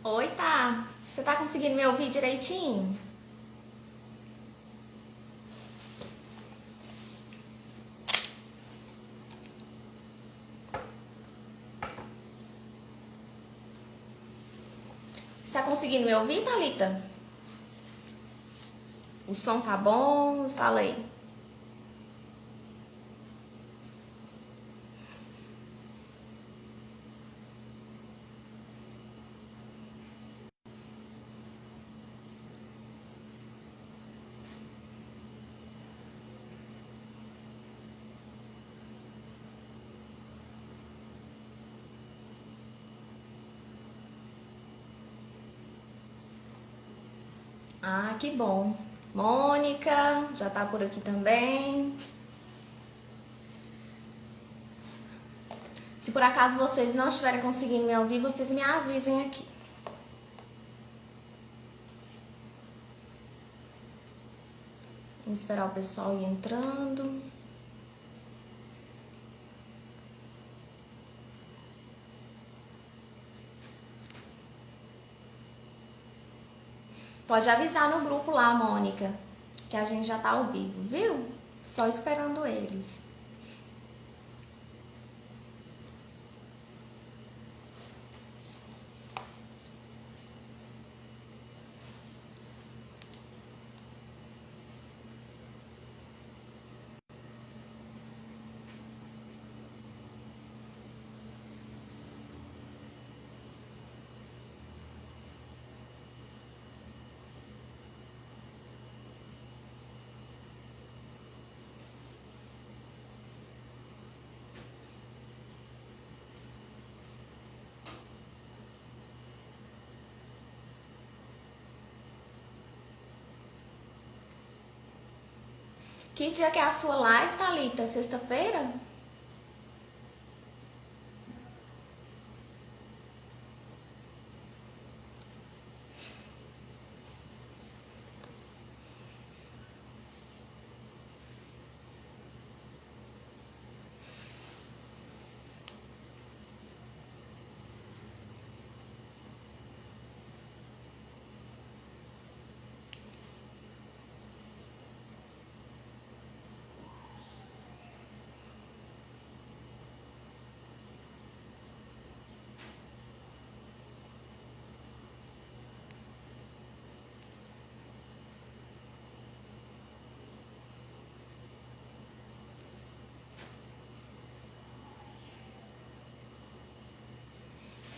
Oi, tá. Você tá conseguindo me ouvir direitinho? Você tá conseguindo me ouvir, Thalita? O som tá bom? Fala aí. Ah, que bom. Mônica, já tá por aqui também. Se por acaso vocês não estiverem conseguindo me ouvir, vocês me avisem aqui. Vamos esperar o pessoal ir entrando. Pode avisar no grupo lá, Mônica, que a gente já tá ao vivo, viu? Só esperando eles. Que dia que é a sua live, Thalita? Sexta-feira?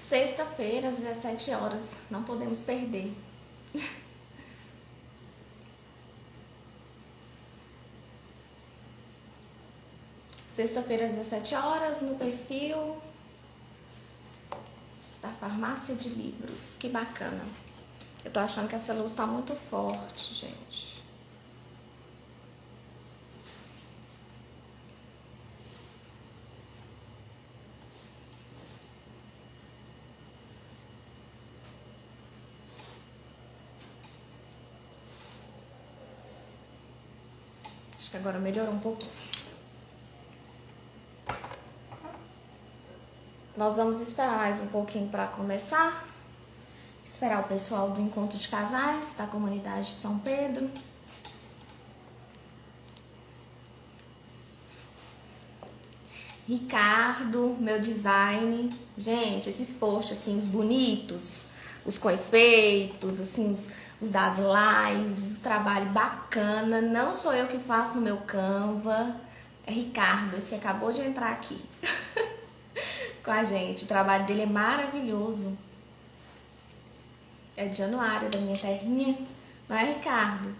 Sexta-feira, às 17 horas. Não podemos perder. Sexta-feira, às 17 horas, no perfil da Farmácia de Livros. Que bacana. Eu tô achando que essa luz tá muito forte, gente. Acho que agora melhorou um pouquinho. Nós vamos esperar mais um pouquinho para começar. Esperar o pessoal do Encontro de Casais, da comunidade de São Pedro. Ricardo, meu design. Gente, esses posts assim, os bonitos, os com efeitos, assim, os das lives, os trabalhos bacana. Não sou eu que faço no meu Canva. É Ricardo, esse que acabou de entrar aqui com a gente. O trabalho dele é maravilhoso. É de Januário, da minha terrinha. Não é, Ricardo?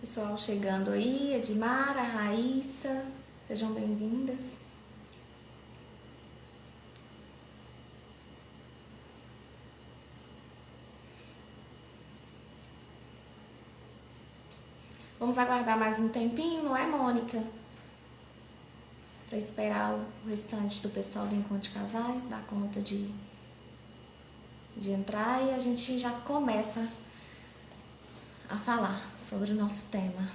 Pessoal chegando aí, Edmara, Raíssa, sejam bem-vindas. Vamos aguardar mais um tempinho, não é, Mônica? Para esperar o restante do pessoal do Encontro de Casais dar conta de entrar e a gente já começa a falar sobre o nosso tema.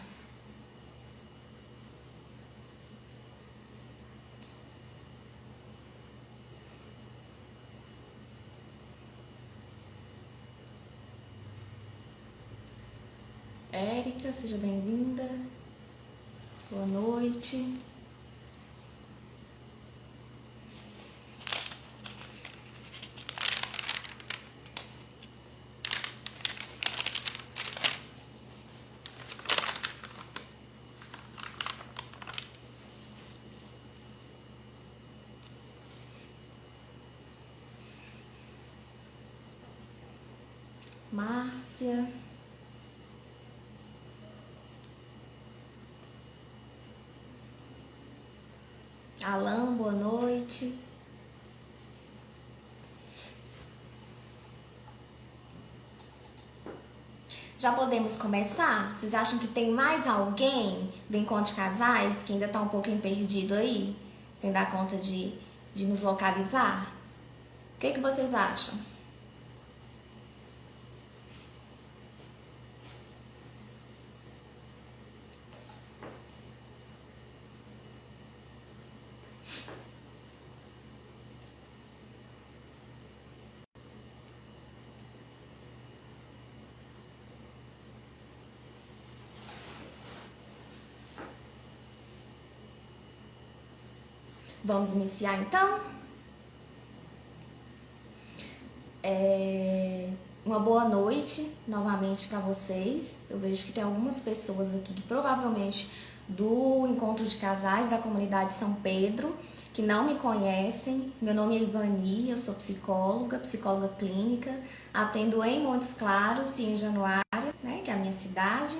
Érica, seja bem-vinda. Boa noite. Márcia. Alan, boa noite. Já podemos começar? Vocês acham que tem mais alguém do Encontro de Casais que ainda tá um pouquinho perdido aí? Sem dar conta de nos localizar? O que vocês acham? Vamos iniciar então? Uma boa noite novamente para vocês. Eu vejo que tem algumas pessoas aqui que provavelmente do Encontro de Casais da comunidade São Pedro, que não me conhecem. Meu nome é Ivani, eu sou psicóloga clínica, atendo em Montes Claros e em Januária, né, que é a minha cidade,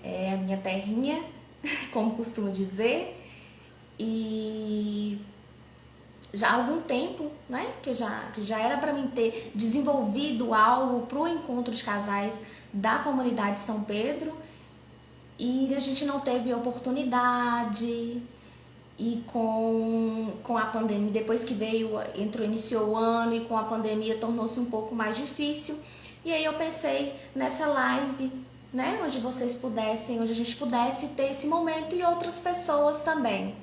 é a minha terrinha, como costumo dizer. E já há algum tempo, né, que já era para mim ter desenvolvido algo para o Encontro de Casais da comunidade São Pedro, e a gente não teve oportunidade. E com a pandemia, depois que iniciou o ano, e com a pandemia tornou-se um pouco mais difícil. E aí eu pensei nessa live, né, onde a gente pudesse ter esse momento e outras pessoas também,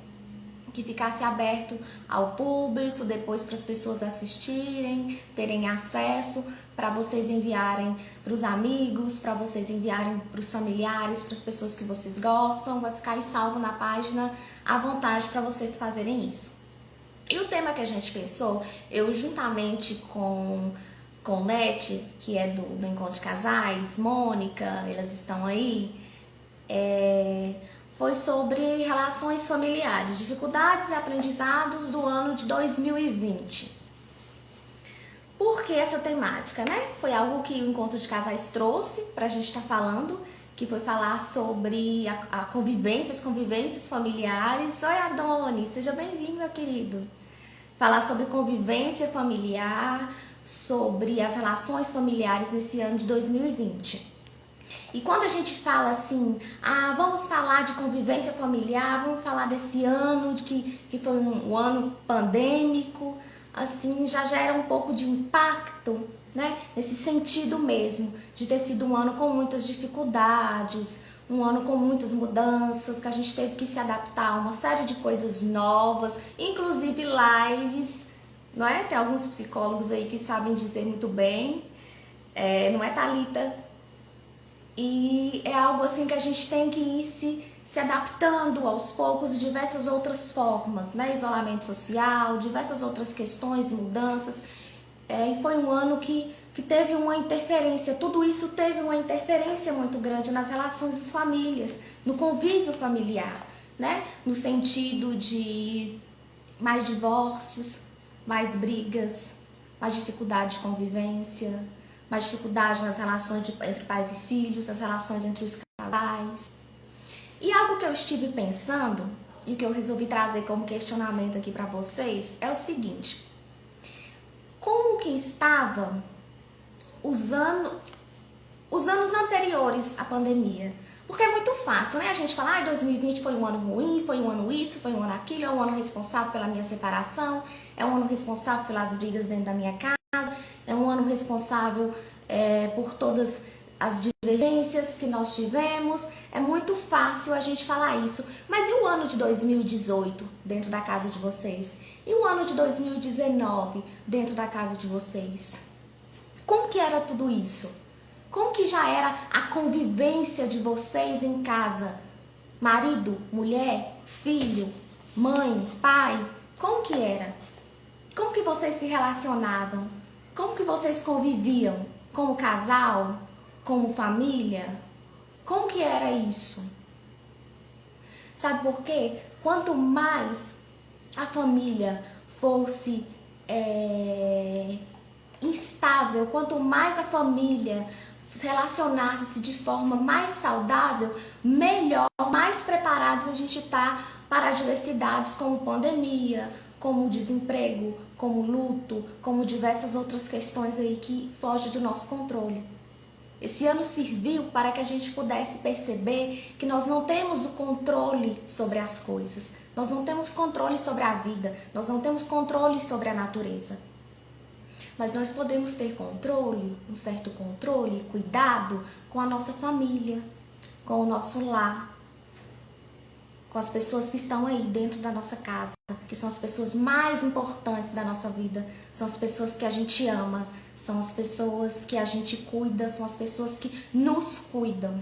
que ficasse aberto ao público, depois para as pessoas assistirem, terem acesso, para vocês enviarem para os amigos, para vocês enviarem para os familiares, para as pessoas que vocês gostam. Vai ficar aí salvo na página à vontade para vocês fazerem isso. E o tema que a gente pensou, eu juntamente com Nete, que é do Encontro de Casais, Mônica, elas estão aí, foi sobre relações familiares, dificuldades e aprendizados do ano de 2020. Por que essa temática, né? Foi algo que o Encontro de Casais trouxe pra gente estar falando, que foi falar sobre a convivência, as convivências familiares. Oi, Adonis, seja bem-vindo, meu querido. Falar sobre convivência familiar, sobre as relações familiares nesse ano de 2020. E quando a gente fala assim, vamos falar de convivência familiar, vamos falar desse ano, que foi um ano pandêmico, assim, já gera um pouco de impacto, né? Nesse sentido mesmo, de ter sido um ano com muitas dificuldades, um ano com muitas mudanças, que a gente teve que se adaptar a uma série de coisas novas, inclusive lives, não é? Tem alguns psicólogos aí que sabem dizer muito bem, não é, Thalita? E é algo assim que a gente tem que ir se adaptando aos poucos de diversas outras formas, né? Isolamento social, diversas outras questões, mudanças. E foi um ano que teve uma interferência, tudo isso teve uma interferência muito grande nas relações das famílias, no convívio familiar, né? No sentido de mais divórcios, mais brigas, mais dificuldade de convivência, mais dificuldade nas relações entre pais e filhos, nas relações entre os casais. E algo que eu estive pensando e que eu resolvi trazer como questionamento aqui para vocês é o seguinte: como que estava os anos anteriores à pandemia? Porque é muito fácil, né? A gente fala, 2020 foi um ano ruim, foi um ano isso, foi um ano aquilo, é um ano responsável pela minha separação, é um ano responsável pelas brigas dentro da minha casa, é um ano responsável por todas as divergências que nós tivemos. É muito fácil a gente falar isso. Mas e o ano de 2018 dentro da casa de vocês? E o ano de 2019 dentro da casa de vocês? Como que era tudo isso? Como que já era a convivência de vocês em casa? Marido, mulher, filho, mãe, pai? Como que era? Como que vocês se relacionavam? Como que vocês conviviam? Como casal? Como família? Como que era isso? Sabe por quê? Quanto mais a família fosse instável, quanto mais a família relacionasse-se de forma mais saudável, melhor, mais preparados a gente tá para adversidades como pandemia, como desemprego, como luto, como diversas outras questões aí que fogem do nosso controle. Esse ano serviu para que a gente pudesse perceber que nós não temos o controle sobre as coisas, nós não temos controle sobre a vida, nós não temos controle sobre a natureza. Mas nós podemos ter controle, um certo controle, cuidado com a nossa família, com o nosso lar, com as pessoas que estão aí dentro da nossa casa, que são as pessoas mais importantes da nossa vida, são as pessoas que a gente ama, são as pessoas que a gente cuida, são as pessoas que nos cuidam.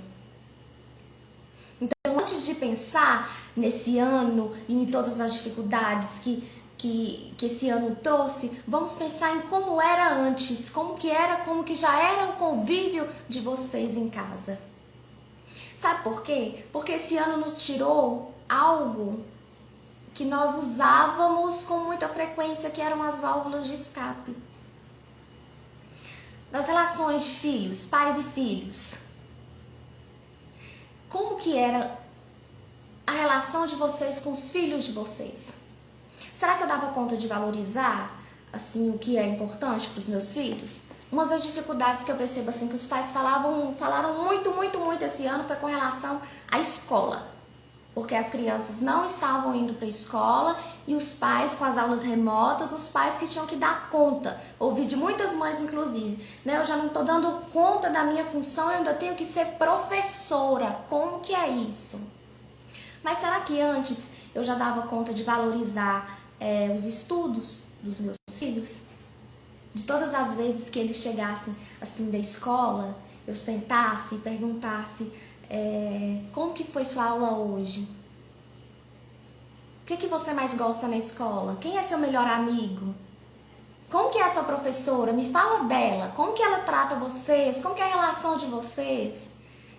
Então, antes de pensar nesse ano e em todas as dificuldades que esse ano trouxe, vamos pensar em como era antes, como que já era o convívio de vocês em casa. Sabe por quê? Porque esse ano nos tirou algo que nós usávamos com muita frequência, que eram as válvulas de escape. Das relações de filhos, pais e filhos. Como que era a relação de vocês com os filhos de vocês? Será que eu dava conta de valorizar, assim, o que é importante para os meus filhos? Uma das dificuldades que eu percebo, assim, que os pais falaram muito esse ano foi com relação à escola. Porque as crianças não estavam indo para a escola e os pais, com as aulas remotas, os pais que tinham que dar conta. Ouvi de muitas mães, inclusive, né? Eu já não estou dando conta da minha função, eu ainda tenho que ser professora. Como que é isso? Mas será que antes eu já dava conta de valorizar os estudos dos meus filhos? De todas as vezes que eles chegassem assim da escola, eu sentasse e perguntasse como que foi sua aula hoje? O que você mais gosta na escola? Quem é seu melhor amigo? Como que é a sua professora? Me fala dela. Como que ela trata vocês? Como que é a relação de vocês?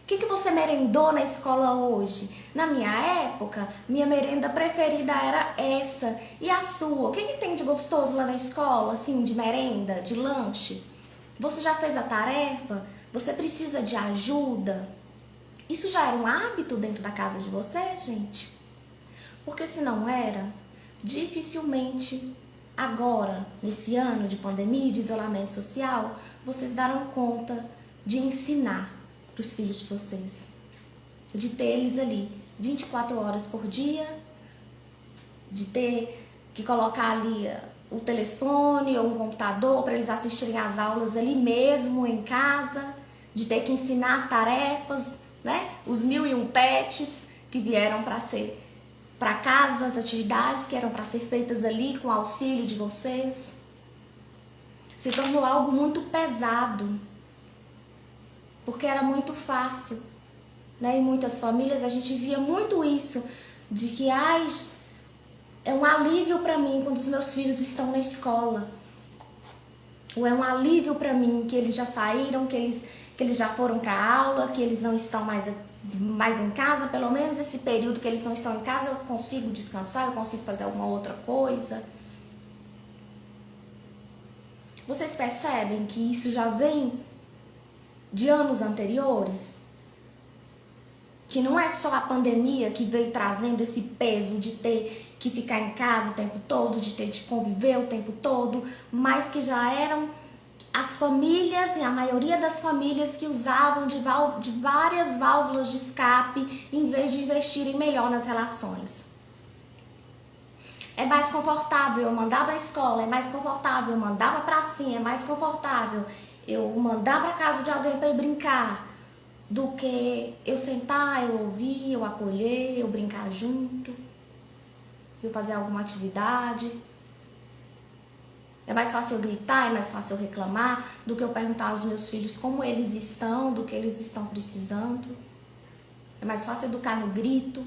O que você merendou na escola hoje? Na minha época, minha merenda preferida era essa. E a sua? O que tem de gostoso lá na escola, assim, de merenda, de lanche? Você já fez a tarefa? Você precisa de ajuda? Isso já era um hábito dentro da casa de vocês, gente? Porque se não era, dificilmente agora, nesse ano de pandemia e de isolamento social, vocês darão conta de ensinar para os filhos de vocês, de ter eles ali 24 horas por dia, de ter que colocar ali o telefone ou um computador para eles assistirem às aulas ali mesmo em casa, de ter que ensinar as tarefas, né? Os 1001 pets que vieram para casa, as atividades que eram para ser feitas ali com o auxílio de vocês. Se tornou algo muito pesado. Porque era muito fácil, né? Em muitas famílias a gente via muito isso, de que é um alívio para mim quando os meus filhos estão na escola. Ou é um alívio para mim que eles já saíram, que eles já foram para aula, que eles não estão mais em casa. Pelo menos esse período que eles não estão em casa eu consigo descansar, eu consigo fazer alguma outra coisa. Vocês percebem que isso já vem de anos anteriores? Que não é só a pandemia que veio trazendo esse peso de ter que ficar em casa o tempo todo, de ter de conviver o tempo todo, mas que já eram as famílias e a maioria das famílias que usavam de várias válvulas de escape em vez de investirem melhor nas relações. É mais confortável eu mandar para a escola, é mais confortável eu mandar para a pracinha, é mais confortável eu mandar para casa de alguém para ir brincar, do que eu sentar, eu ouvir, eu acolher, eu brincar junto, eu fazer alguma atividade. É mais fácil eu gritar, é mais fácil eu reclamar, do que eu perguntar aos meus filhos como eles estão, do que eles estão precisando. É mais fácil educar no grito,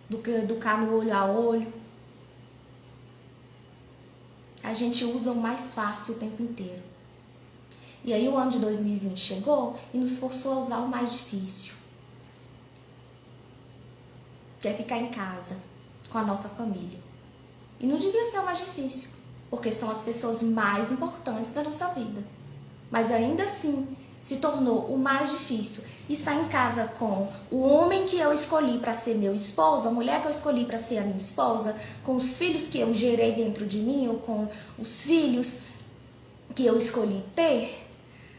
do que educar no olho a olho. A gente usa o mais fácil o tempo inteiro. E aí o ano de 2020 chegou e nos forçou a usar o mais difícil, que é ficar em casa com a nossa família. E não devia ser o mais difícil, porque são as pessoas mais importantes da nossa vida. Mas ainda assim se tornou o mais difícil estar em casa com o homem que eu escolhi para ser meu esposo, a mulher que eu escolhi para ser a minha esposa, com os filhos que eu gerei dentro de mim, ou com os filhos que eu escolhi ter,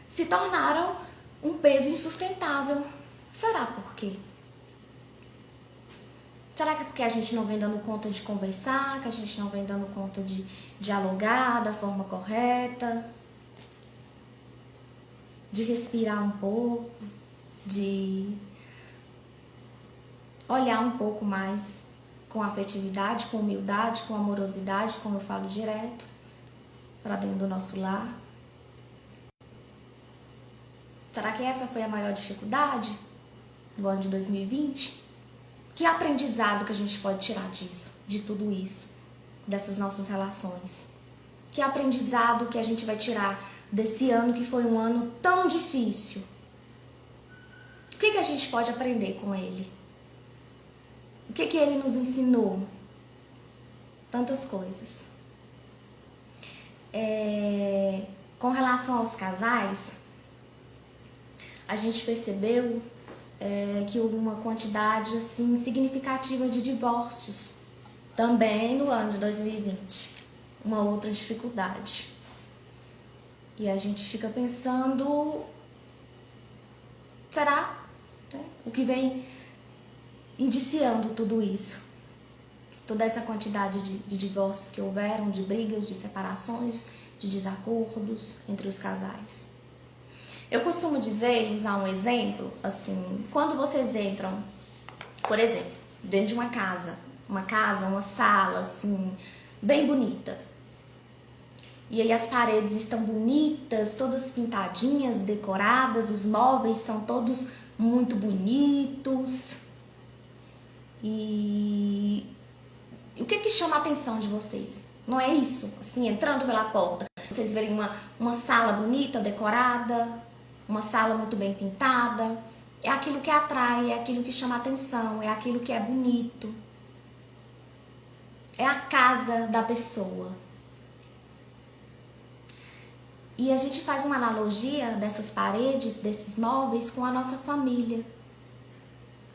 se tornaram um peso insustentável. Será por quê? Será que é porque a gente não vem dando conta de conversar, que a gente não vem dando conta de dialogar da forma correta, de respirar um pouco, de olhar um pouco mais com afetividade, com humildade, com amorosidade, como eu falo direto, para dentro do nosso lar? Será que essa foi a maior dificuldade do ano de 2020? Que aprendizado que a gente pode tirar disso, de tudo isso, dessas nossas relações? Que aprendizado que a gente vai tirar desse ano que foi um ano tão difícil? O que a gente pode aprender com ele? O que ele nos ensinou? Tantas coisas. Com relação aos casais, a gente percebeu que houve uma quantidade assim significativa de divórcios também no ano de 2020, uma outra dificuldade. E a gente fica pensando, será? O que vem indiciando tudo isso? Toda essa quantidade de divórcios que houveram, de brigas, de separações, de desacordos entre os casais. Eu costumo dizer, usar um exemplo, assim, quando vocês entram, por exemplo, dentro de uma sala, assim, bem bonita. E aí as paredes estão bonitas, todas pintadinhas, decoradas, os móveis são todos muito bonitos. E o que chama a atenção de vocês? Não é isso? Assim, entrando pela porta, vocês verem uma sala bonita, decorada, uma sala muito bem pintada. É aquilo que atrai, é aquilo que chama a atenção, é aquilo que é bonito. É a casa da pessoa. E a gente faz uma analogia dessas paredes, desses móveis, com a nossa família.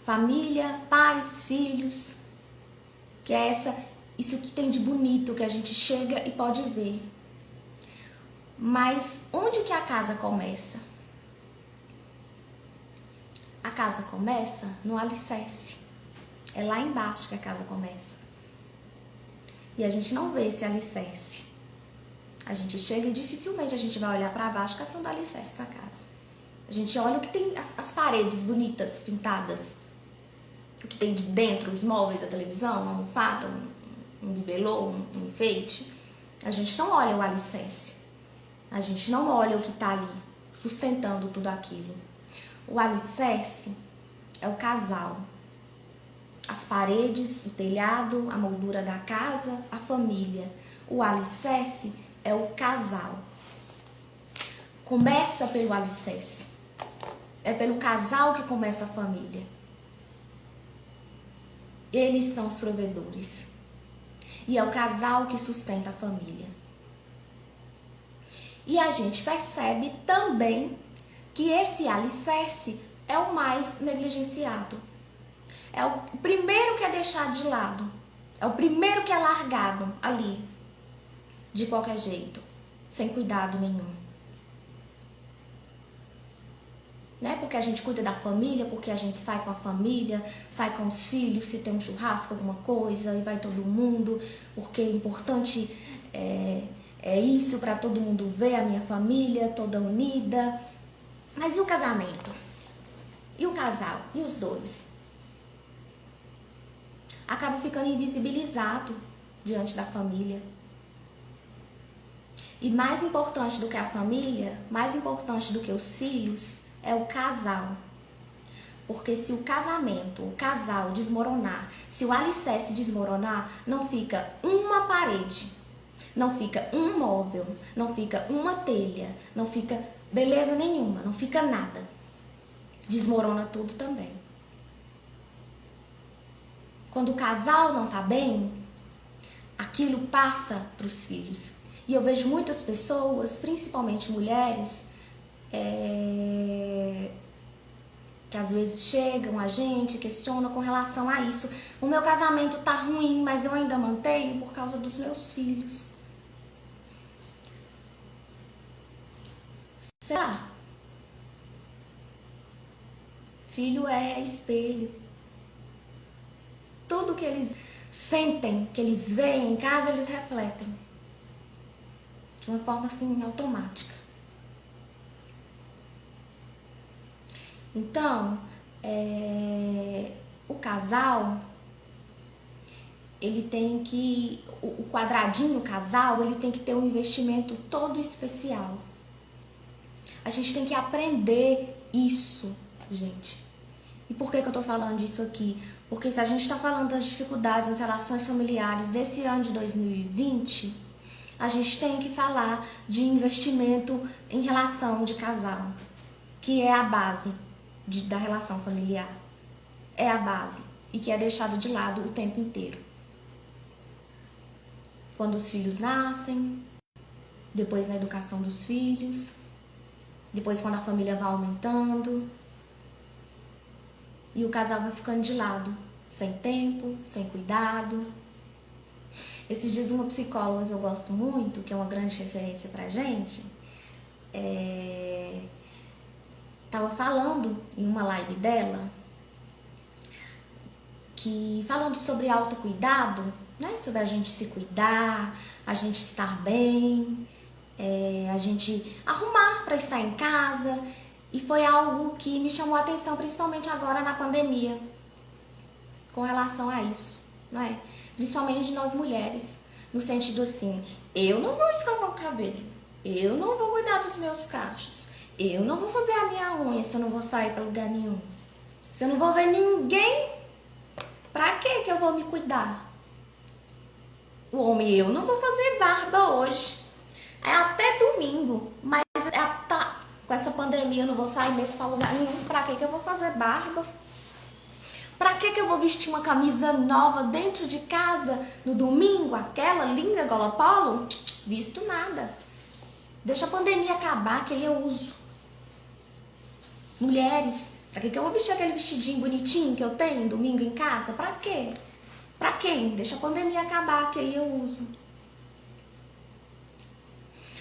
Família, pais, filhos, que é isso que tem de bonito, que a gente chega e pode ver. Mas onde que a casa começa? A casa começa no alicerce. É lá embaixo que a casa começa. E a gente não vê esse alicerce. A gente chega e dificilmente a gente vai olhar para baixo caçando o alicerce da casa. A gente olha o que tem, as paredes bonitas, pintadas. O que tem de dentro, os móveis, a televisão, uma almofada, um bibelô, um enfeite. A gente não olha o alicerce. A gente não olha o que está ali, sustentando tudo aquilo. O alicerce é o casal. As paredes, o telhado, a moldura da casa, a família. O alicerce é o casal. Começa pelo alicerce. É pelo casal que começa a família. Eles são os provedores. E é o casal que sustenta a família. E a gente percebe também que esse alicerce é o mais negligenciado. É o primeiro que é deixado de lado. É o primeiro que é largado ali, de qualquer jeito, sem cuidado nenhum. Né? Porque a gente cuida da família, porque a gente sai com a família, sai com os filhos, se tem um churrasco, alguma coisa, e vai todo mundo, porque é importante é isso para todo mundo ver, a minha família toda unida. Mas e o casamento? E o casal? E os dois? Acaba ficando invisibilizado diante da família. E mais importante do que a família, mais importante do que os filhos, é o casal. Porque se o casamento, o casal desmoronar, se o alicerce desmoronar, não fica uma parede, não fica um móvel, não fica uma telha, não fica beleza nenhuma, não fica nada. Desmorona tudo também. Quando o casal não tá bem, aquilo passa para os filhos. E eu vejo muitas pessoas, principalmente mulheres, que às vezes chegam a gente, questionam com relação a isso. O meu casamento tá ruim, mas eu ainda mantenho por causa dos meus filhos. Será? Filho é espelho. Tudo que eles sentem, que eles veem em casa, eles refletem. De uma forma assim, automática. Então, o casal, ele tem que, o quadradinho casal, ele tem que ter um investimento todo especial. A gente tem que aprender isso, gente. E por que eu tô falando disso aqui? Porque se a gente tá falando das dificuldades nas relações familiares desse ano de 2020, a gente tem que falar de investimento em relação de casal, que é a base da relação familiar. É a base e que é deixado de lado o tempo inteiro. Quando os filhos nascem, depois na educação dos filhos, depois quando a família vai aumentando e o casal vai ficando de lado, sem tempo, sem cuidado. Esses dias uma psicóloga que eu gosto muito, que é uma grande referência pra gente, tava falando em uma live dela, que falando sobre autocuidado, né? Sobre a gente se cuidar, a gente estar bem, a gente arrumar para estar em casa. E foi algo que me chamou a atenção, principalmente agora na pandemia, com relação a isso, não é? Principalmente de nós mulheres, no sentido assim, eu não vou escovar o cabelo, eu não vou cuidar dos meus cachos, eu não vou fazer a minha unha se eu não vou sair para lugar nenhum, se eu não vou ver ninguém, pra que eu vou me cuidar? O homem, eu não vou fazer barba hoje, é até domingo, mas com essa pandemia eu não vou sair mesmo pra lugar nenhum, pra que eu vou fazer barba? Pra que eu vou vestir uma camisa nova dentro de casa no domingo, aquela linda gola polo? Visto nada. Deixa a pandemia acabar que aí eu uso. Mulheres, pra que eu vou vestir aquele vestidinho bonitinho que eu tenho domingo em casa? Pra quê? Pra quem? Deixa a pandemia acabar que aí eu uso.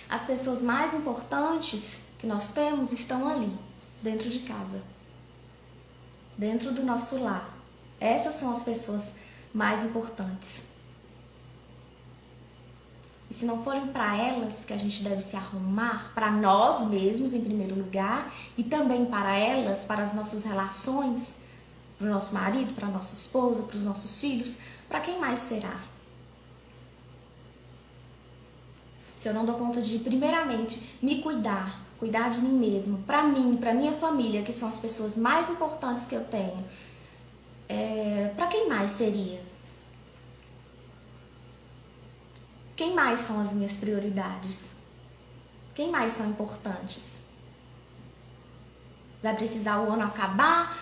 As pessoas mais importantes que nós temos estão ali, dentro de casa. Dentro do nosso lar. Essas são as pessoas mais importantes. E se não forem para elas que a gente deve se arrumar, para nós mesmos em primeiro lugar, e também para elas, para as nossas relações, para o nosso marido, para a nossa esposa, para os nossos filhos, para quem mais será? Se eu não dou conta de, primeiramente, me cuidar, cuidar de mim mesmo, para mim, para minha família, que são as pessoas mais importantes que eu tenho, para quem mais seria? Quem mais são as minhas prioridades? Quem mais são importantes? Vai precisar o ano acabar,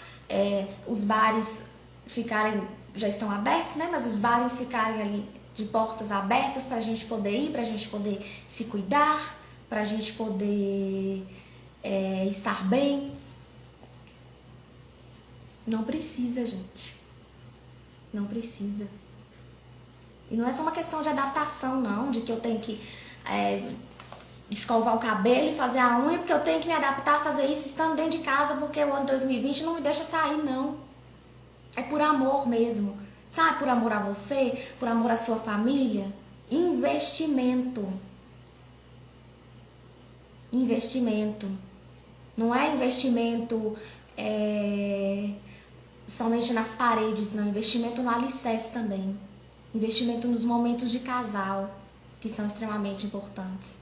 os bares já estão abertos, né? Mas os bares ficarem ali de portas abertas pra gente poder ir, pra gente poder se cuidar, pra gente poder estar bem. Não precisa, gente. Não precisa. E não é só uma questão de adaptação, não, de que eu tenho que escovar o cabelo e fazer a unha, porque eu tenho que me adaptar a fazer isso estando dentro de casa, porque o ano 2020 não me deixa sair, não. É por amor mesmo. Sabe, por amor a você, por amor à sua família. Investimento. Investimento. Não é investimento somente nas paredes, não. Investimento no alicerce também. Investimento nos momentos de casal, que são extremamente importantes.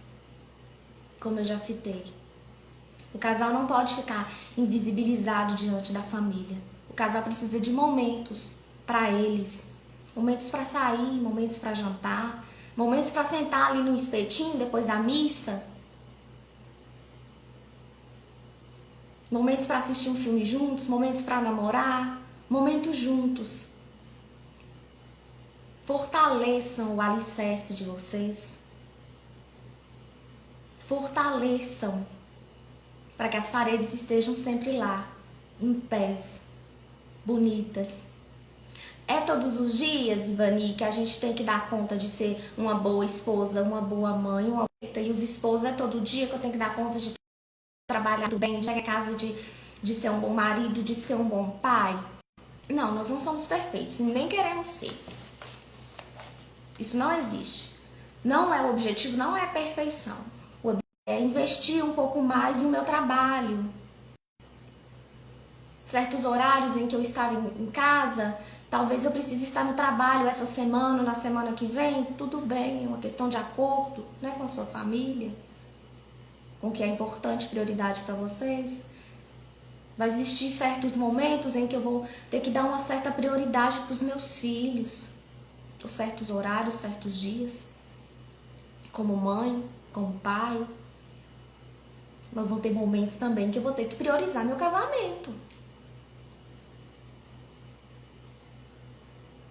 Como eu já citei. O casal não pode ficar invisibilizado diante da família. O casal precisa de momentos para eles. Momentos para sair, momentos para jantar, momentos para sentar ali no espetinho depois da missa. Momentos para assistir um filme juntos, momentos para namorar, momentos juntos. Fortaleçam o alicerce de vocês. Fortaleçam para que as paredes estejam sempre lá, em pés, bonitas. É todos os dias, Ivani, que a gente tem que dar conta de ser uma boa esposa, uma boa mãe, e os esposos é todo dia que eu tenho que dar conta de trabalhar bem, de chegar a casa, de ser um bom marido, de ser um bom pai. Não, nós não somos perfeitos, nem queremos ser. Isso não existe. Não é o objetivo, não é a perfeição. O objetivo é investir um pouco mais no meu trabalho. Certos horários em que eu estava em casa, talvez eu precise estar no trabalho essa semana, na semana que vem, tudo bem, é uma questão de acordo, né, com a sua família, com o que é importante, prioridade para vocês. Vai existir certos momentos em que eu vou ter que dar uma certa prioridade para os meus filhos, por certos horários, certos dias, como mãe, como pai. Mas vão ter momentos também que eu vou ter que priorizar meu casamento.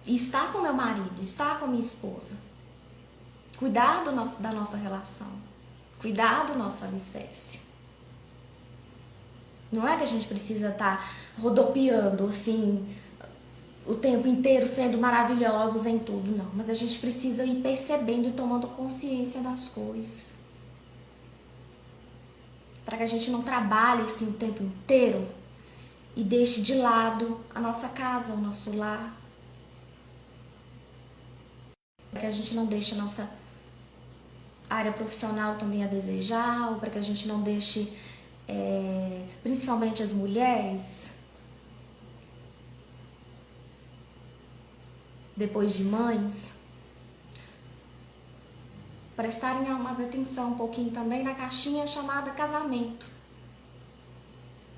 E estar com meu marido, estar com minha esposa. Cuidar da nossa relação. Cuidar do nosso alicerce. Não é que a gente precisa estar rodopiando, assim, o tempo inteiro sendo maravilhosos em tudo, não. Mas a gente precisa ir percebendo e tomando consciência das coisas. Para que a gente não trabalhe assim o tempo inteiro e deixe de lado a nossa casa, o nosso lar. Para que a gente não deixe a nossa área profissional também a desejar, ou para que a gente não deixe, principalmente as mulheres, depois de mães, prestarem mais atenção um pouquinho também na caixinha chamada casamento,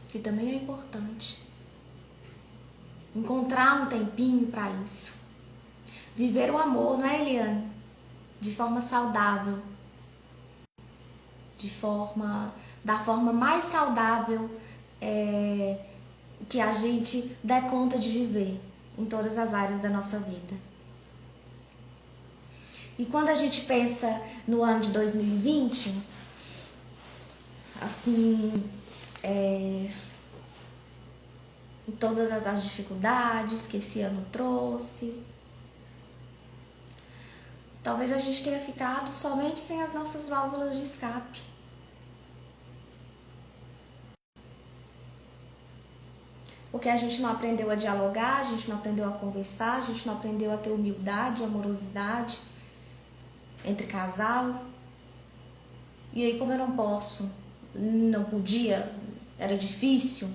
que também é importante. Encontrar um tempinho para isso. Viver o amor, não é, Eliane? De forma saudável. Da forma mais saudável que a gente der conta de viver em todas as áreas da nossa vida. E quando a gente pensa no ano de 2020, assim, em todas as dificuldades que esse ano trouxe, talvez a gente tenha ficado somente sem as nossas válvulas de escape. Porque a gente não aprendeu a dialogar, a gente não aprendeu a conversar, a gente não aprendeu a ter humildade, amorosidade entre casal. E aí, como eu não podia, era difícil,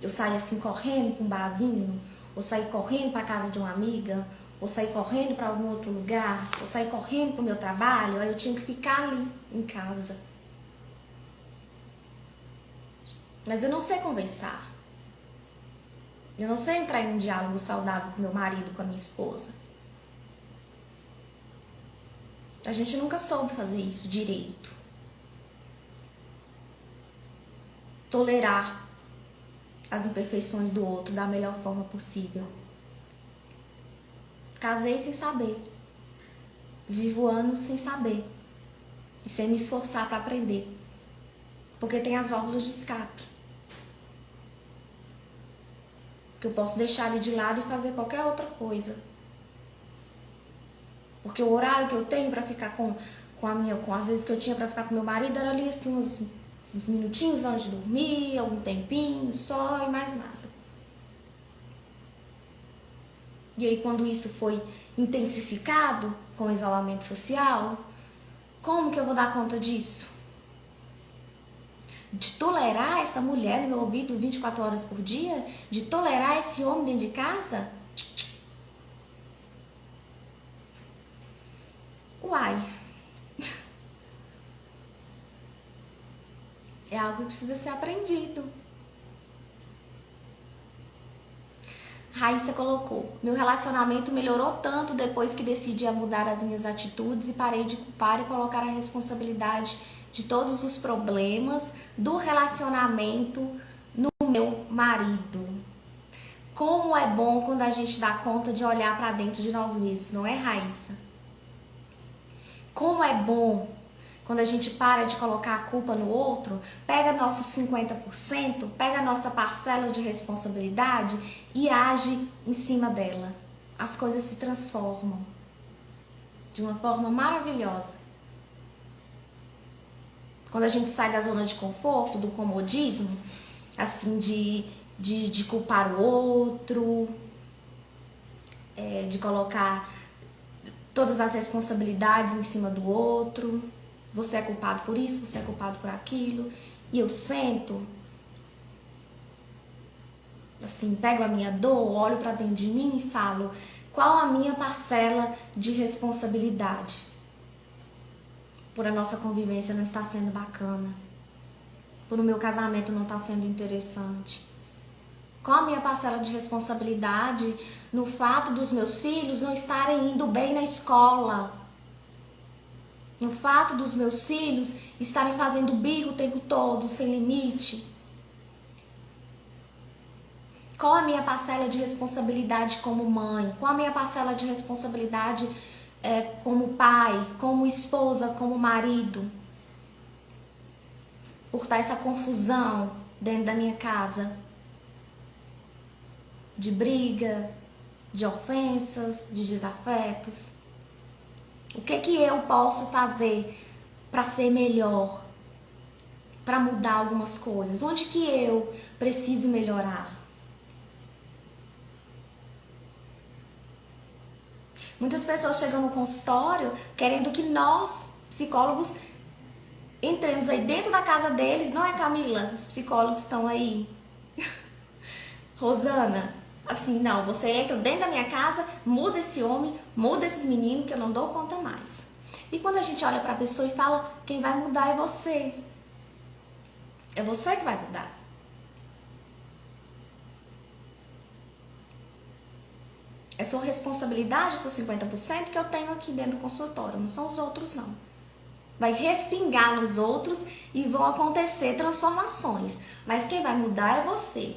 eu saía assim correndo para um barzinho, ou sair correndo para casa de uma amiga, ou sair correndo para algum outro lugar, ou sair correndo para o meu trabalho, aí eu tinha que ficar ali em casa. Mas eu não sei conversar. Eu não sei entrar em um diálogo saudável com meu marido, com a minha esposa. A gente nunca soube fazer isso direito. Tolerar as imperfeições do outro da melhor forma possível. Casei sem saber. Vivo anos sem saber. e sem me esforçar para aprender. Porque tem as válvulas de escape. Que eu posso deixar ali de lado e fazer qualquer outra coisa. Porque o horário que eu tenho para ficar com às vezes que eu tinha para ficar com meu marido era ali assim uns minutinhos antes de dormir, algum tempinho só e mais nada. E aí quando isso foi intensificado com o isolamento social, como que eu vou dar conta disso? De tolerar essa mulher no meu ouvido 24 horas por dia? De tolerar esse homem dentro de casa? Uai. É algo que precisa ser aprendido. Raíssa colocou: meu relacionamento melhorou tanto depois que decidi mudar as minhas atitudes e parei de culpar e colocar a responsabilidade de todos os problemas do relacionamento no meu marido. Como é bom quando a gente dá conta de olhar para dentro de nós mesmos, não é, Raíssa? Como é bom quando a gente para de colocar a culpa no outro, pega nossos 50%, pega a nossa parcela de responsabilidade e age em cima dela. As coisas se transformam de uma forma maravilhosa. Quando a gente sai da zona de conforto, do comodismo, assim, de culpar o outro, de colocar todas as responsabilidades em cima do outro. Você é culpado por isso, você é culpado por aquilo. E eu sento, assim, pego a minha dor, olho pra dentro de mim e falo: qual a minha parcela de responsabilidade por a nossa convivência não estar sendo bacana? Por o meu casamento não estar sendo interessante? Qual a minha parcela de responsabilidade no fato dos meus filhos não estarem indo bem na escola? No fato dos meus filhos estarem fazendo birro o tempo todo, sem limite? Qual a minha parcela de responsabilidade como mãe? Qual a minha parcela de responsabilidade como pai, como esposa, como marido? Por estar essa confusão dentro da minha casa. De briga, de ofensas, de desafetos. O que eu posso fazer para ser melhor? Para mudar algumas coisas? Onde que eu preciso melhorar? Muitas pessoas chegam no consultório querendo que nós, psicólogos, entremos aí dentro da casa deles, não é, Camila? Os psicólogos estão aí. Rosana, assim, não, você entra dentro da minha casa, muda esse homem, muda esses meninos que eu não dou conta mais. E quando a gente olha pra pessoa e fala: quem vai mudar é você. É você que vai mudar. É sua responsabilidade, seu 50% que eu tenho aqui dentro do consultório, não são os outros não. Vai respingar nos outros e vão acontecer transformações. Mas quem vai mudar é você.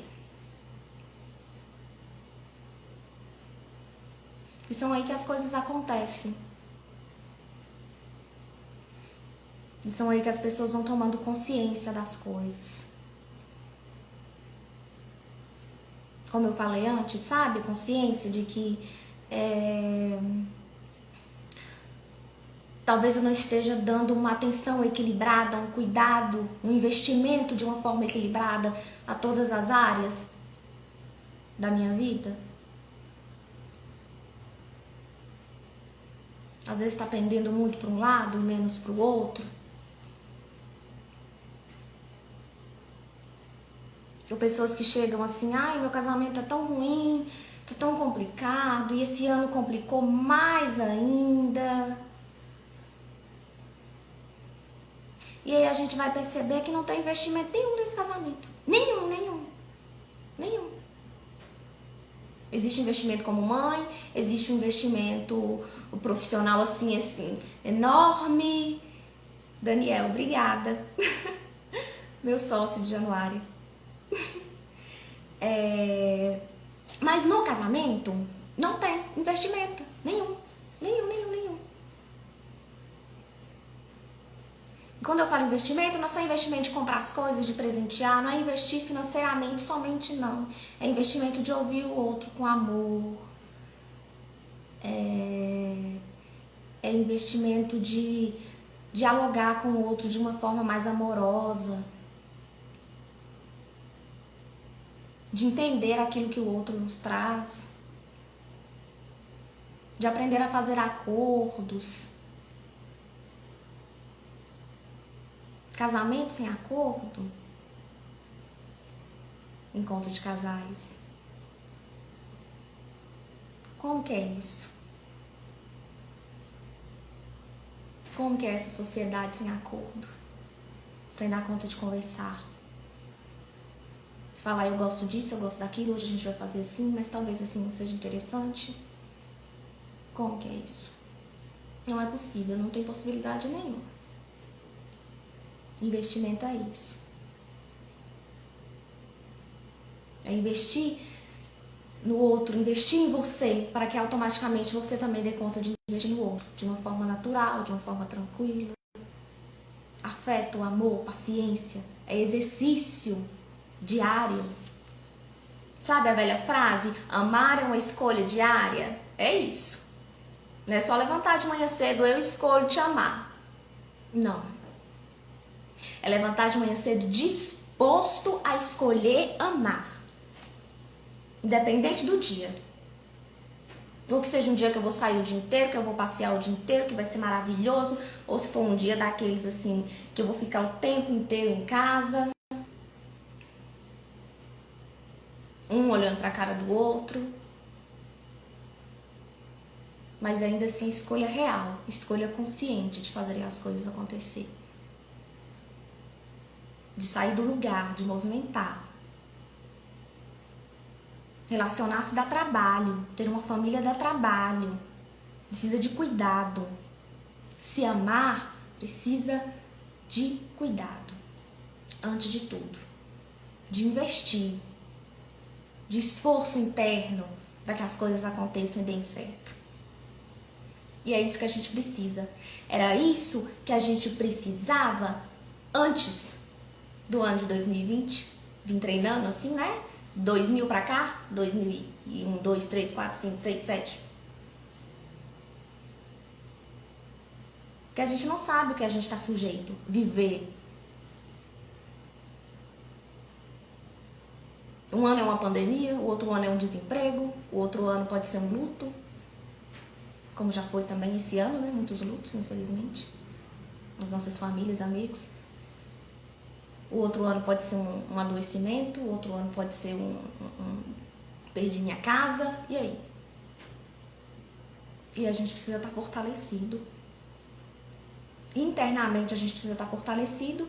E são aí que as coisas acontecem. E são aí que as pessoas vão tomando consciência das coisas. Como eu falei antes, sabe? Consciência de que talvez eu não esteja dando uma atenção equilibrada, um cuidado, um investimento de uma forma equilibrada a todas as áreas da minha vida. Às vezes está pendendo muito para um lado e menos para o outro. Ou pessoas que chegam assim: ai, meu casamento é tão ruim, tá tão complicado, e esse ano complicou mais ainda. E aí a gente vai perceber que não tem investimento nenhum nesse casamento. Nenhum. Existe investimento como mãe, existe um investimento profissional assim, enorme. Daniel, obrigada. Meu sócio de Januário. Mas no casamento não tem investimento nenhum. Quando eu falo investimento, não é só investimento de comprar as coisas, de presentear, não é investir financeiramente somente, não. É investimento de ouvir o outro com amor. É investimento de dialogar com o outro de uma forma mais amorosa. De entender aquilo que o outro nos traz. De aprender a fazer acordos. Casamento sem acordo? Encontro de casais. Como que é isso? Como que é essa sociedade sem acordo? Sem dar conta de conversar? Falar, eu gosto disso, eu gosto daquilo, hoje a gente vai fazer assim, mas talvez assim não seja interessante. Como que é isso? Não é possível, não tem possibilidade nenhuma. Investimento é isso. É investir no outro, investir em você, para que automaticamente você também dê conta de investir no outro, de uma forma natural, de uma forma tranquila. Afeto, amor, paciência, é exercício diário. Sabe a velha frase? Amar é uma escolha diária? É isso. Não é só levantar de manhã cedo, eu escolho te amar. Não. É levantar de manhã cedo disposto a escolher amar. Independente do dia. Ou que seja um dia que eu vou sair o dia inteiro, que eu vou passear o dia inteiro, que vai ser maravilhoso. Ou se for um dia daqueles assim, que eu vou ficar o tempo inteiro em casa. Um olhando pra cara do outro. Mas ainda assim, escolha real, escolha consciente de fazer as coisas acontecer. De sair do lugar, de movimentar. Relacionar-se dá trabalho, ter uma família dá trabalho, precisa de cuidado. Se amar, precisa de cuidado, antes de tudo. De investir, de esforço interno para que as coisas aconteçam e deem certo. E é isso que a gente precisa. Era isso que a gente precisava antes do ano de 2020. Vim treinando assim, né? 2000 pra cá, 2001, 2, 3, 4, 5, 6, 7. Porque a gente não sabe o que a gente tá sujeito. Viver. Um ano é uma pandemia, o outro ano é um desemprego, o outro ano pode ser um luto. Como já foi também esse ano, né? Muitos lutos, infelizmente. Nas nossas famílias, amigos. O outro ano pode ser um adoecimento, o outro ano pode ser perdi minha casa, e aí? E a gente precisa estar fortalecido. Internamente a gente precisa estar fortalecido.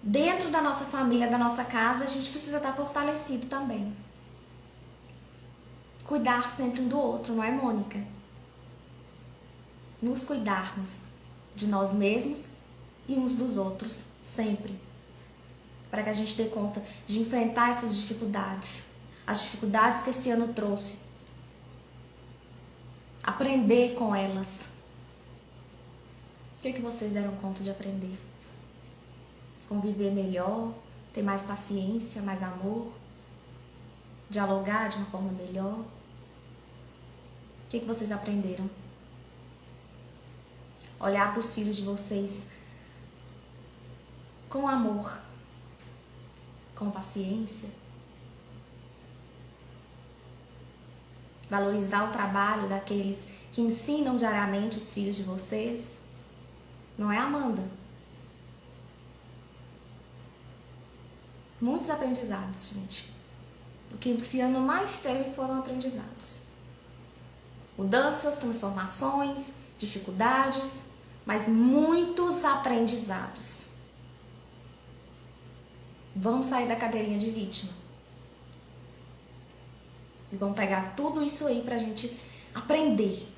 Dentro da nossa família, da nossa casa, a gente precisa estar fortalecido também. Cuidar sempre um do outro, não é, Mônica? Nos cuidarmos de nós mesmos e uns dos outros, sempre. Para que a gente dê conta de enfrentar essas dificuldades. As dificuldades que esse ano trouxe. Aprender com elas. O que vocês deram conta de aprender? Conviver melhor, ter mais paciência, mais amor, dialogar de uma forma melhor. O que vocês aprenderam? Olhar para os filhos de vocês com amor, com paciência. Valorizar o trabalho daqueles que ensinam diariamente os filhos de vocês. Não é, Amanda? Muitos aprendizados, gente. O que esse ano mais teve foram aprendizados. Mudanças, transformações, dificuldades, mas muitos aprendizados. Vamos sair da cadeirinha de vítima. E vamos pegar tudo isso aí pra gente aprender.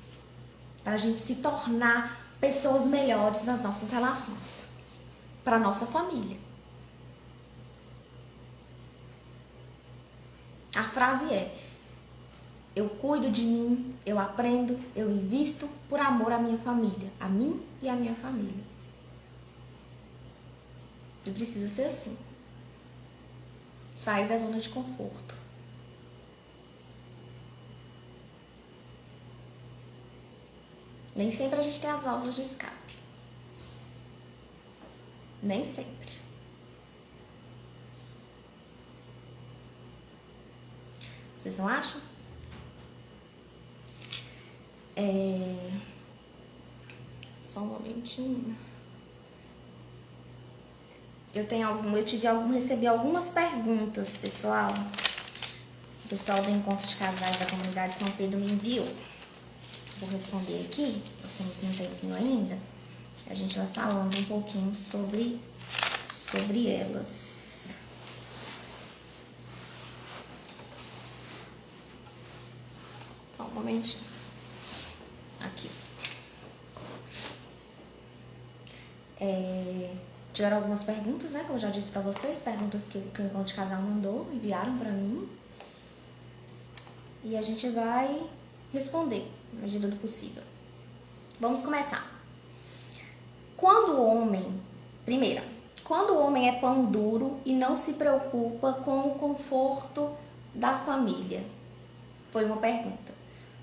Pra gente se tornar pessoas melhores nas nossas relações. Pra nossa família. A frase é: eu cuido de mim, eu aprendo, eu invisto por amor à minha família. A mim e à minha família. E precisa ser assim. Sair da zona de conforto. Nem sempre a gente tem as válvulas de escape. Nem sempre. Vocês não acham? Só um momentinho. Recebi algumas perguntas, pessoal. O pessoal do Encontro de Casais da Comunidade São Pedro me enviou. Vou responder aqui, nós temos um tempinho ainda. A gente vai falando um pouquinho sobre elas. Só um momentinho. Aqui. Tiveram algumas perguntas, né? Como eu já disse pra vocês, perguntas que o Encontro de Casal enviaram pra mim. E a gente vai responder, na medida do possível. Vamos começar. Quando o homem é pão duro e não se preocupa com o conforto da família? Foi uma pergunta.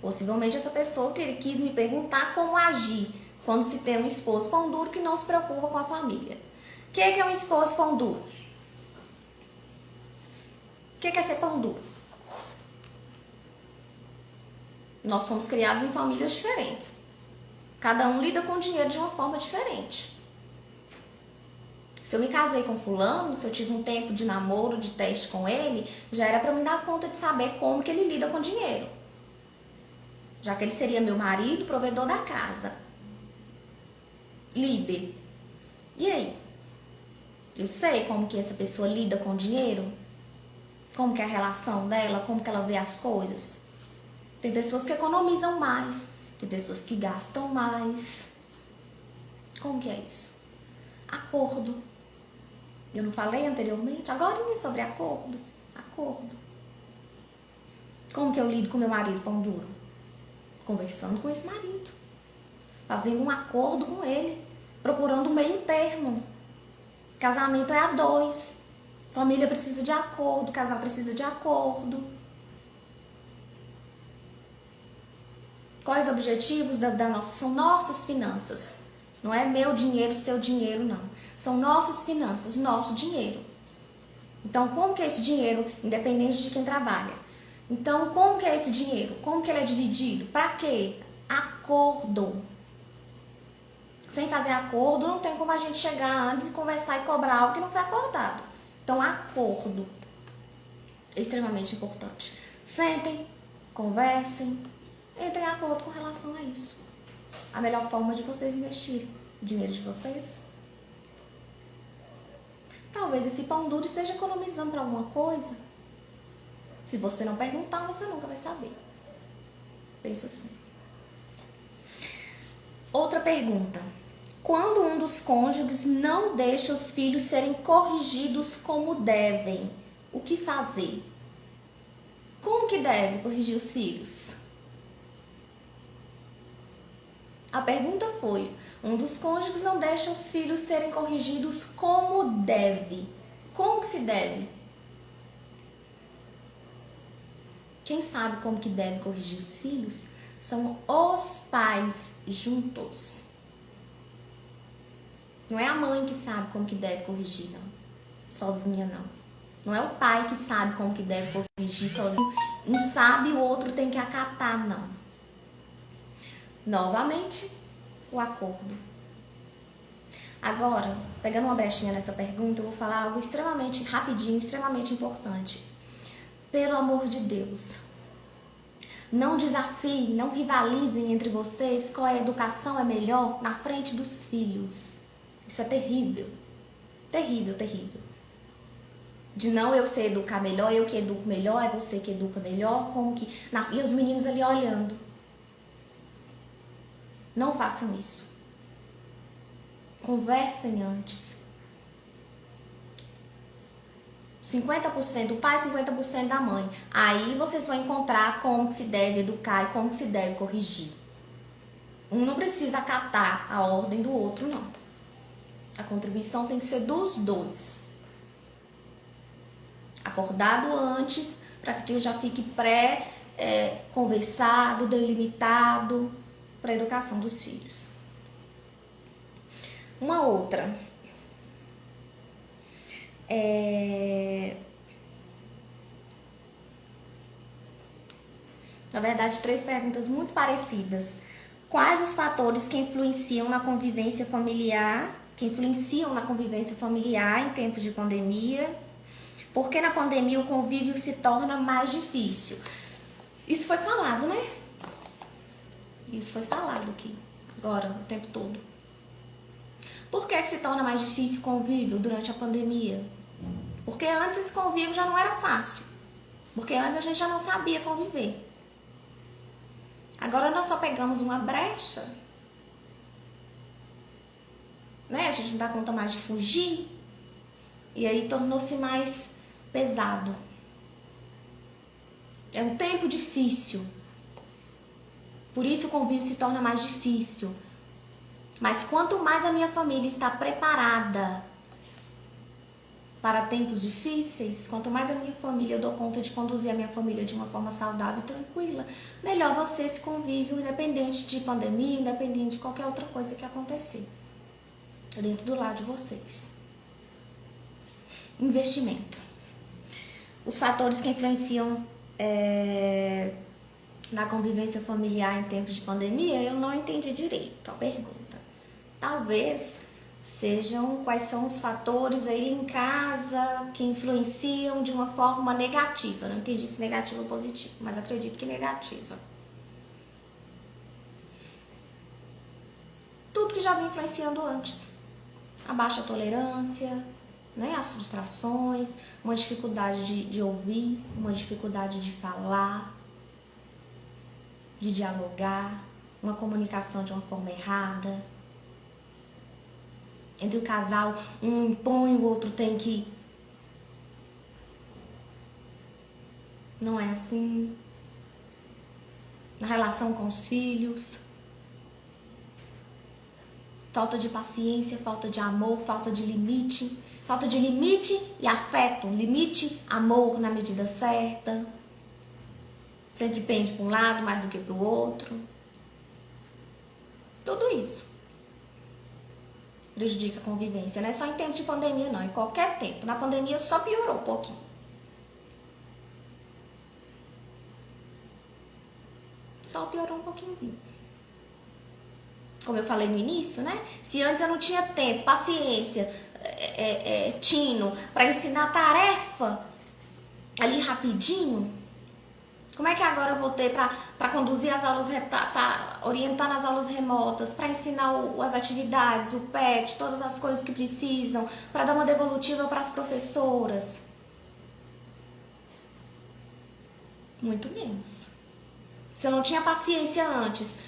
Possivelmente essa pessoa quis me perguntar como agir quando se tem um esposo pão duro que não se preocupa com a família. O que é um esposo pão duro? O que é ser pão duro? Nós somos criados em famílias diferentes. Cada um lida com o dinheiro de uma forma diferente. Se eu me casei com fulano, se eu tive um tempo de namoro, de teste com ele, já era para me dar conta de saber como que ele lida com dinheiro. Já que ele seria meu marido, provedor da casa. Líder. E aí? Eu sei como que essa pessoa lida com o dinheiro? Como que é a relação dela? Como que ela vê as coisas? Tem pessoas que economizam mais. Tem pessoas que gastam mais. Como que é isso? Acordo. Eu não falei anteriormente? Agora é sobre acordo. Acordo. Como que eu lido com meu marido pão duro? Conversando com esse marido. Fazendo um acordo com ele. Procurando um meio termo. Casamento é a dois. Família precisa de acordo. Casal precisa de acordo. Quais objetivos são nossas finanças? Não é meu dinheiro, seu dinheiro, não. São nossas finanças, nosso dinheiro. Então, como que é esse dinheiro, independente de quem trabalha? Então, como que é esse dinheiro? Como que ele é dividido? Para quê? Acordo. Sem fazer acordo, não tem como a gente chegar antes e conversar e cobrar algo que não foi acordado. Então, acordo. É extremamente importante. Sentem, conversem, entrem em acordo com relação a isso. A melhor forma de vocês investirem o dinheiro de vocês. Talvez esse pão duro esteja economizando para alguma coisa. Se você não perguntar, você nunca vai saber. Penso assim. Outra pergunta. Quando um dos cônjuges não deixa os filhos serem corrigidos como devem, o que fazer? Como que deve corrigir os filhos? A pergunta foi, um dos cônjuges não deixa os filhos serem corrigidos como deve. Como que se deve? Quem sabe como que deve corrigir os filhos são os pais juntos. Não é a mãe que sabe como que deve corrigir, não. Sozinha, não. Não é o pai que sabe como que deve corrigir sozinho. Um sabe e o outro tem que acatar, não. Novamente, o acordo. Agora, pegando uma brechinha nessa pergunta, eu vou falar algo extremamente rapidinho, extremamente importante. Pelo amor de Deus, não desafiem, não rivalizem entre vocês qual educação é melhor na frente dos filhos. Isso é terrível. Terrível, terrível. De não eu sei educar melhor, eu que educo melhor, é você que educa melhor, como que... E os meninos ali olhando. Não façam isso. Conversem antes. 50% do pai, 50% da mãe. Aí vocês vão encontrar como que se deve educar e como que se deve corrigir. Um não precisa acatar a ordem do outro, não. A contribuição tem que ser dos dois. Acordado antes, para que aquilo já fique conversado, delimitado para a educação dos filhos. Uma outra. Na verdade, 3 perguntas muito parecidas. Quais os fatores que influenciam na convivência familiar, em tempos de pandemia? Por que na pandemia o convívio se torna mais difícil? Isso foi falado, né? Isso foi falado aqui, agora, o tempo todo. Por que se torna mais difícil o convívio durante a pandemia? Porque antes esse convívio já não era fácil. Porque antes a gente já não sabia conviver. Agora nós só pegamos uma brecha, né? A gente não dá conta mais de fugir. E aí tornou-se mais pesado. É um tempo difícil. Por isso o convívio se torna mais difícil. Mas quanto mais a minha família está preparada para tempos difíceis, quanto mais a minha família, eu dou conta de conduzir a minha família de uma forma saudável e tranquila, melhor vai ser esse convívio, independente de pandemia, independente de qualquer outra coisa que acontecer. Dentro do lar de vocês. Investimento. Os fatores que influenciam na convivência familiar em tempos de pandemia, eu não entendi direito a pergunta. Talvez sejam quais são os fatores aí em casa que influenciam de uma forma negativa. Não entendi se negativa ou positiva, mas acredito que negativa. Tudo que já vem influenciando antes. A baixa tolerância, né? As frustrações, uma dificuldade de ouvir, uma dificuldade de falar, de dialogar, uma comunicação de uma forma errada. Entre o casal, um impõe, o outro tem que... Não é assim. Na relação com os filhos. Falta de paciência, falta de amor, falta de limite. Falta de limite e afeto. Limite, amor na medida certa. Sempre pende para um lado mais do que para o outro. Tudo isso prejudica a convivência, não é só em tempo de pandemia não, em qualquer tempo. Na pandemia só piorou um pouquinho. Só piorou um pouquinhozinho. Como eu falei no início, né? Se antes eu não tinha tempo, paciência, tino, para ensinar tarefa ali rapidinho, como é que agora eu vou ter para conduzir as aulas, para orientar nas aulas remotas, para ensinar as atividades, o PET, todas as coisas que precisam, para dar uma devolutiva para as professoras? Muito menos. Se eu não tinha paciência antes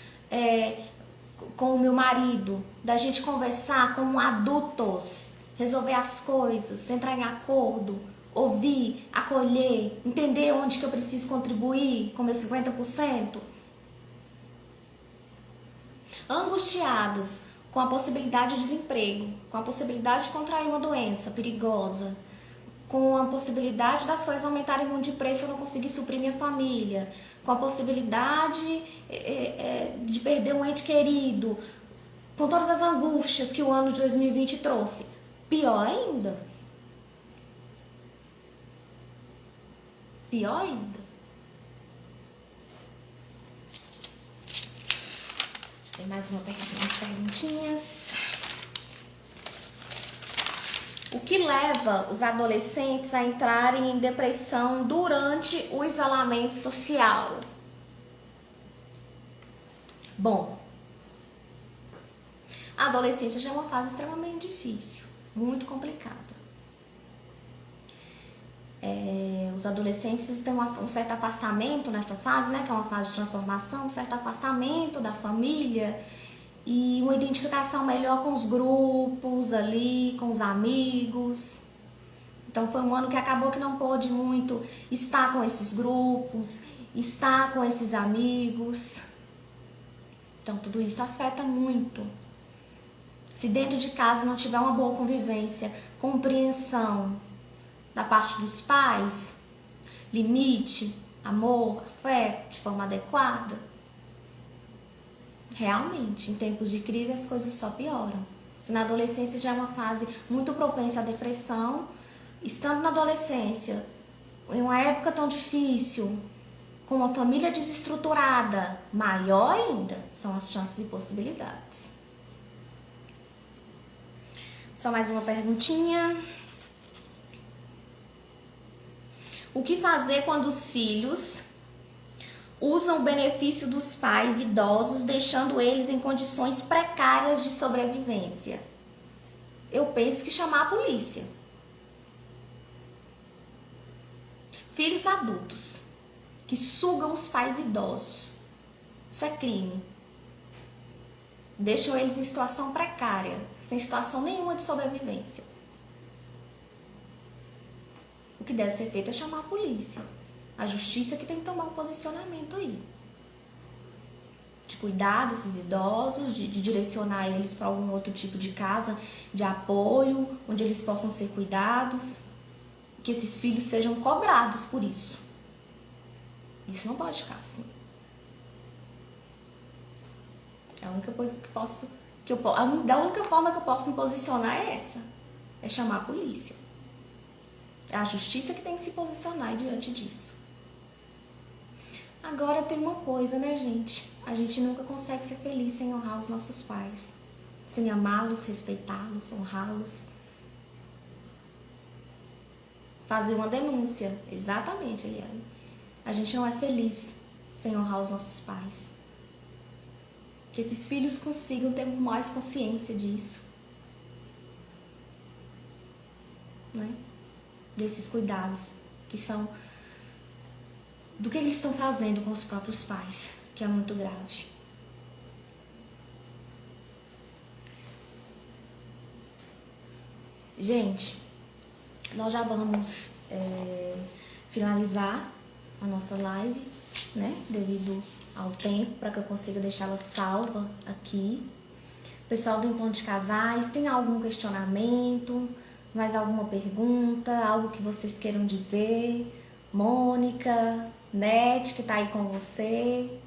com o meu marido, da gente conversar como adultos, resolver as coisas, entrar em acordo, ouvir, acolher, entender onde que eu preciso contribuir com meu 50%. Angustiados com a possibilidade de desemprego, com a possibilidade de contrair uma doença perigosa, com a possibilidade das coisas aumentarem muito de preço e eu não conseguir suprir minha família, com a possibilidade de perder um ente querido, com todas as angústias que o ano de 2020 trouxe. Pior ainda. Pior ainda. Deixa eu ver mais umas perguntinhas. O que leva os adolescentes a entrarem em depressão durante o isolamento social? Bom, a adolescência já é uma fase extremamente difícil, muito complicada. Os adolescentes têm um certo afastamento nessa fase, né, que é uma fase de transformação, um certo afastamento da família e uma identificação melhor com os grupos ali, com os amigos. Então foi um ano que acabou que não pôde muito estar com esses grupos, estar com esses amigos. Então tudo isso afeta muito Se dentro de casa não tiver uma boa convivência, compreensão da parte dos pais, limite, amor, afeto de forma adequada, realmente, em tempos de crise as coisas só pioram. Se na adolescência já é uma fase muito propensa à depressão, estando na adolescência, em uma época tão difícil, com uma família desestruturada, maior ainda são as chances e possibilidades. Só mais uma perguntinha. O que fazer quando os filhos usam o benefício dos pais idosos, deixando eles em condições precárias de sobrevivência? Eu penso que chamar a polícia. Filhos adultos que sugam os pais idosos, isso é crime. Deixam eles em situação precária, sem situação nenhuma de sobrevivência. O que deve ser feito é chamar a polícia. A justiça que tem que tomar um posicionamento aí. De cuidar desses idosos, de direcionar eles para algum outro tipo de casa de apoio, onde eles possam ser cuidados. Que esses filhos sejam cobrados por isso. Isso não pode ficar assim. A única coisa que posso... Da única forma que eu posso me posicionar é essa. É chamar a polícia. É a justiça que tem que se posicionar diante disso. Agora tem uma coisa, né, gente? A gente nunca consegue ser feliz sem honrar os nossos pais. Sem amá-los, respeitá-los, honrá-los. Fazer uma denúncia. Exatamente, Eliane. A gente não é feliz sem honrar os nossos pais. Que esses filhos consigam ter mais consciência disso. Né? Desses cuidados que são do que eles estão fazendo com os próprios pais, que é muito grave. Gente, nós já vamos finalizar a nossa live, né? Devido ao tempo, para que eu consiga deixá-la salva aqui. Pessoal do Encontro de Casais, tem algum questionamento? Mais alguma pergunta? Algo que vocês queiram dizer? Mônica, Nete, que tá aí com você.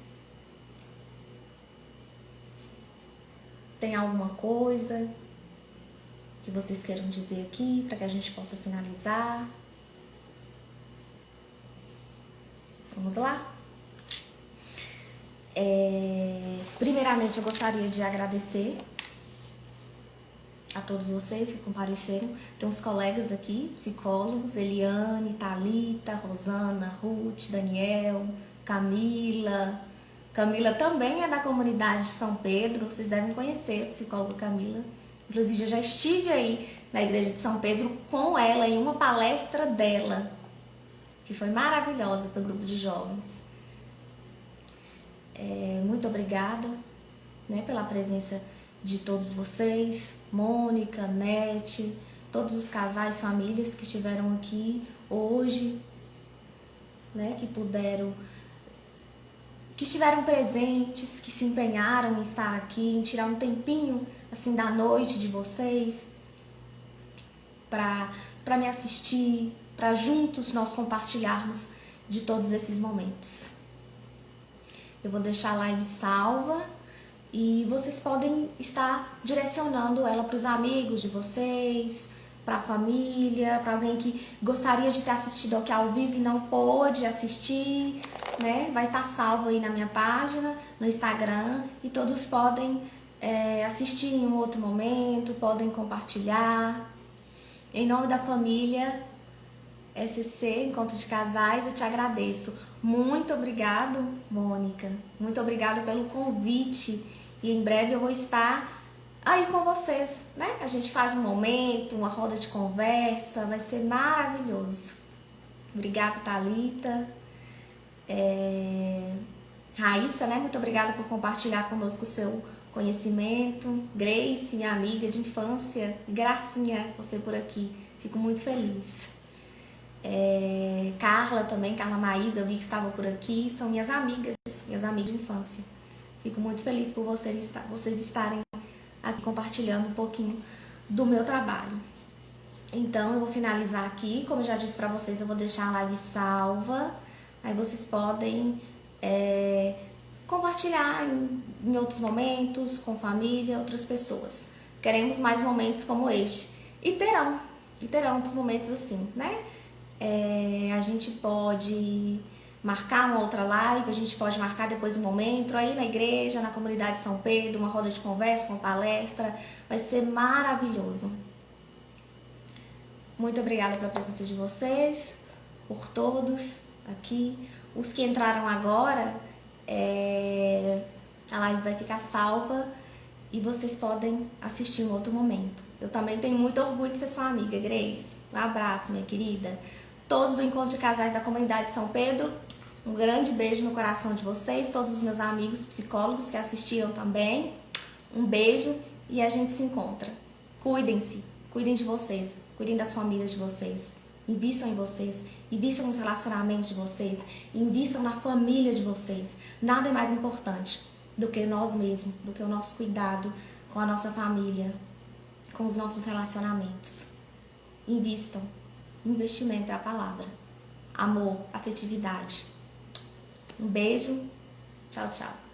Tem alguma coisa que vocês queiram dizer aqui, para que a gente possa finalizar? Vamos lá? Primeiramente, eu gostaria de agradecer a todos vocês que compareceram. Tem uns colegas aqui, psicólogos, Eliane, Thalita, Rosana, Ruth, Daniel, Camila. Camila também é da comunidade de São Pedro, vocês devem conhecer a psicóloga Camila. Inclusive, eu já estive aí na igreja de São Pedro com ela em uma palestra dela, que foi maravilhosa para o grupo de jovens. Muito obrigada, né, pela presença de todos vocês, Mônica, Nete, todos os casais, famílias que estiveram aqui hoje, né, que estiveram presentes, que se empenharam em estar aqui, em tirar um tempinho assim da noite de vocês para me assistir, para juntos nós compartilharmos de todos esses momentos. Eu vou deixar a live salva e vocês podem estar direcionando ela para os amigos de vocês, para a família, para alguém que gostaria de ter assistido aqui ao vivo e não pôde assistir, né? Vai estar salvo aí na minha página, no Instagram, e todos podem assistir em um outro momento, podem compartilhar. Em nome da família SC, Encontro de Casais, eu te agradeço. Muito obrigado, Mônica. Muito obrigado pelo convite. E em breve eu vou estar aí com vocês, né? A gente faz um momento, uma roda de conversa, vai ser maravilhoso. Obrigada, Thalita. Raíssa, né? Muito obrigada por compartilhar conosco o seu conhecimento. Grace, minha amiga de infância. Gracinha, você por aqui. Fico muito feliz. Carla também, Carla Maísa, eu vi que estava por aqui. São minhas amigas de infância. Fico muito feliz por vocês estarem aqui compartilhando um pouquinho do meu trabalho. Então eu vou finalizar aqui, como eu já disse pra vocês, eu vou deixar a live salva, aí vocês podem compartilhar em outros momentos, com família, outras pessoas. Queremos mais momentos como este. E terão outros momentos assim, né? A gente pode marcar uma outra live, a gente pode marcar depois um momento aí na igreja, na comunidade de São Pedro, uma roda de conversa, uma palestra. Vai ser maravilhoso. Muito obrigada pela presença de vocês, por todos aqui. Os que entraram agora, a live vai ficar salva e vocês podem assistir em outro momento. Eu também tenho muito orgulho de ser sua amiga, Grace. Um abraço, minha querida. Todos do Encontro de Casais da Comunidade de São Pedro, um grande beijo no coração de vocês. Todos os meus amigos psicólogos que assistiram também, um beijo e a gente se encontra. Cuidem-se, cuidem de vocês, cuidem das famílias de vocês. Invistam em vocês, invistam nos relacionamentos de vocês, invistam na família de vocês. Nada é mais importante do que nós mesmos, do que o nosso cuidado com a nossa família, com os nossos relacionamentos. Invistam. Investimento é a palavra. Amor, afetividade. Um beijo. Tchau, tchau.